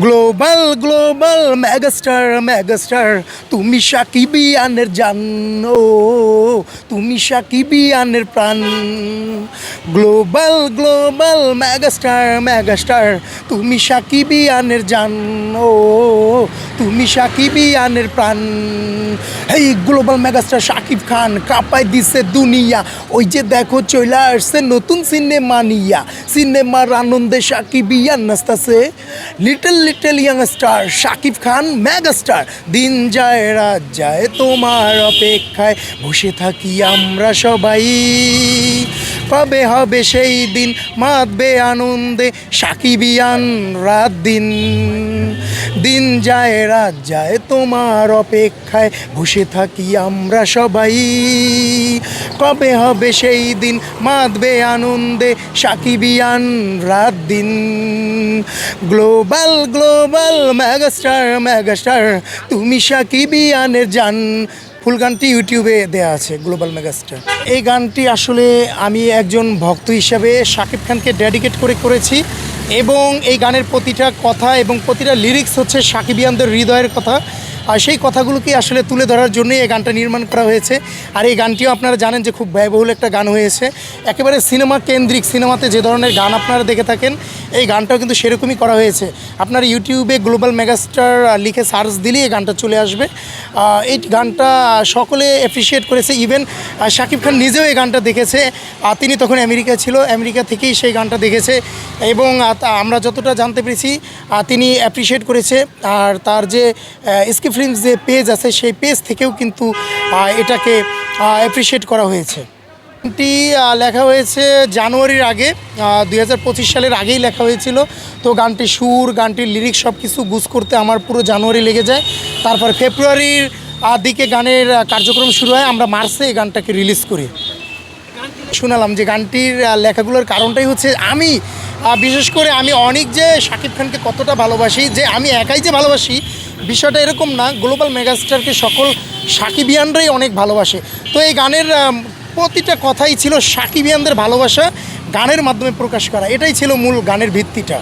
Global global megastar megastar তুমি সাকিবিয়ানের জানো, তুমি সাকিবিয়ানের প্রাণ। গ্লোবাল গ্লোবাল মেগাস্টার মেগাস্টার তুমি সাকিবিয়ানের জানো, তুমি সাকিবিয়ানের প্রাণ। এই গ্লোবাল মেগাস্টার শাকিব খান কাঁপাই দিছে দুনিয়া, ওই যে দেখো চলে আসছে নতুন সিনেমা নিয়া। সিনেমার আনন্দে সাকিবিয়ান নাচতাছে, little little youngster Shakib Khan megastar. দিন যায় রাত যায় তোমার অপেক্ষায় বসে থাকি আমরা সবাই, কবে হবে সেই দিন মাতবে আনন্দে সাকিবিয়ান রাত দিন। দিন যায় রাত যায় তোমার অপেক্ষায় বসে থাকি আমরা সবাই, কবে হবে সেই দিন মাতবে আনন্দে সাকিবিয়ান রাত দিন। গ্লোবাল গ্লোবাল মেগাস্টার মেগাস্টার তুমি সাকিবিয়ানের জান। ফুল গানটি ইউটিউবে দেওয়া আছে, গ্লোবাল মেগাস্টার। এই গানটি আসলে আমি একজন ভক্ত হিসাবে শাকিব খানকে ডেডিকেট করেছি, এবং এই গানের প্রতিটা কথা এবং প্রতিটা লিরিক্স হচ্ছে সাকিবিয়ানদের হৃদয়ের কথা। আর সেই কথাগুলোকে আসলে তুলে ধরার জন্যই এই গানটা নির্মাণ করা হয়েছে। আর এই গানটিও আপনারা জানেন যে খুব ব্যয়বহুল একটা গান হয়েছে, একেবারে সিনেমা কেন্দ্রিক। সিনেমাতে যে ধরনের গান আপনারা দেখে থাকেন এই গানটাও কিন্তু সেরকমই করা হয়েছে। আপনারা ইউটিউবে গ্লোবাল মেগাস্টার লিখে সার্চ দিলেই এই গানটা চলে আসবে। এই গানটা সকলে অ্যাপ্রিসিয়েট করেছে, ইভেন শাকিব খান নিজেও এই গানটা দেখেছে। তিনি তখন আমেরিকা ছিল, আমেরিকা থেকেই সেই গানটা দেখেছে, এবং আমরা যতটা জানতে পেরেছি তিনি অ্যাপ্রিসিয়েট করেছে। আর তার যে স্কিপ ফিল্মস যে পেজ আছে সেই পেজ থেকেও কিন্তু এটাকে অ্যাপ্রিসিয়েট করা হয়েছে। গানটি লেখা হয়েছে জানুয়ারির আগে, 2025 সালের আগেই লেখা হয়েছিল। তো গানটির সুর, গানটির লিরিক্স সব কিছু বুঝ করতে আমার পুরো জানুয়ারি লেগে যায়। তারপর ফেব্রুয়ারির দিকে গানের কার্যক্রম শুরু হয়, আমরা মার্চে এই গানটাকে রিলিজ করি। শোনালাম যে গানটির লেখাগুলোর কারণটাই হচ্ছে আমি বিশেষ করে আমি অনেক যে শাকিব খানকে কতটা ভালোবাসি, যে আমি একাই যে ভালোবাসি বিষয়টা এরকম না, গ্লোবাল মেগাস্টারকে সকল সাকিবিয়ানরাই অনেক ভালোবাসে। তো এই গানের প্রতিটা কথাই ছিল সাকিবিয়ানদের ভালোবাসা গানের মাধ্যমে প্রকাশ করা, এটাই ছিল মূল গানের ভিত্তিটা।